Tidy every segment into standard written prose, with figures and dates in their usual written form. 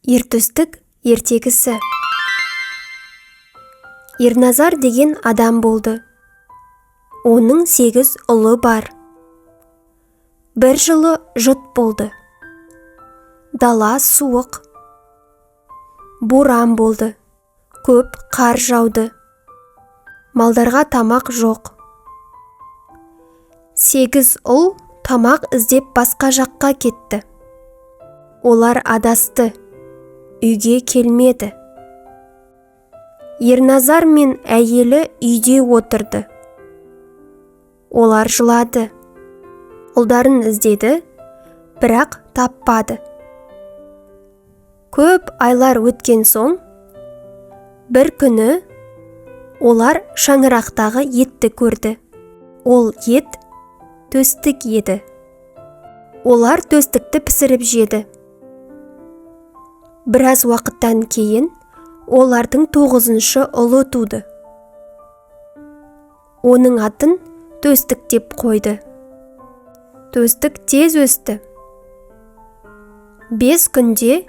Ертөстік ертегісі. Ерназар деген адам болды. Оның 8 ұлы бар. Бір жылы жұт болды. Дала суық. Боран болды. Көп қар жауды. Малдарға тамақ жоқ. 8 ұл тамақ іздеп басқа жаққа кетті. Олар адасты. Үйге келмеді. Ерназар мен әйелі үйде отырды. Олар жылады. Ұлдарын іздеді, бірақ таппады. Көп айлар өткен соң, бір күні олар шаңырақтағы етті көрді. Ол ет төстік еді. Олар төстікті пісіріп жеді. Біраз уақыттан кейін олардың 9-шы ұлы туды. Оның атын төстік деп қойды. Төстік тез өсті. 5 күнде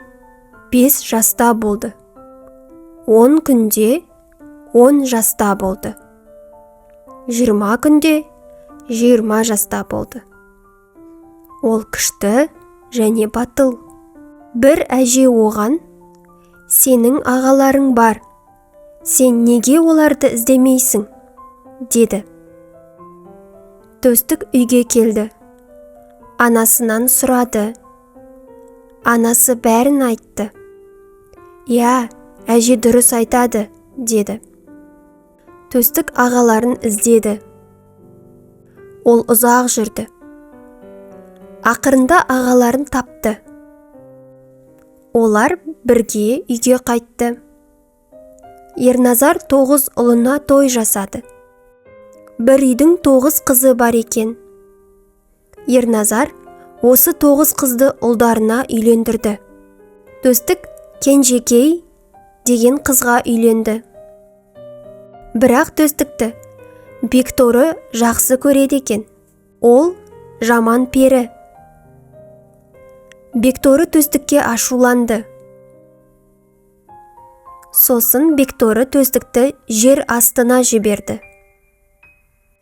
5 жаста болды. 10 күнде 10 жаста болды. 20 күнде 20 жаста болды. Ол күшті және батыл. Бір әже оған: «Сенің ағаларың бар, сен неге оларды іздемейсің?» деді. Төстік үйге келді. Анасынан сұрады. Анасы бәрін айтты. «Я, әже дұрыс айтады», деді. Төстік ағаларын іздеді. Ол ұзақ жүрді. Ақырында ағаларын тапты. Олар бірге үйге қайтты. Ерназар 9 ұлына той жасады. Бір үйдің 9 қызы бар екен. Ерназар осы 9 қызды ұлдарына үйлендірді. Төстік Кенжекей деген қызға үйленді. Бірақ төстікті Бекторы жақсы көреді екен. Ол жаман пері. Бекторы төстікке ашуланды. Сосын Бекторы төстікті жер астына жіберді.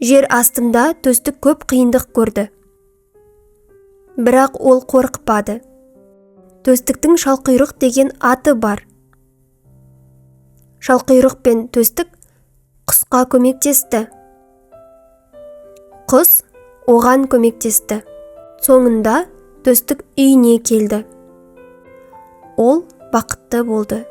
Жер астында төстік көп қиындық көрді. Бірақ ол қорықпады. Төстіктің Шалқұйрық деген аты бар. Шалқұйрық пен төстік құсқа көмектесті. Құс оған көмектесті. Соңында төстік үйіне келді. Ол бақытты болды.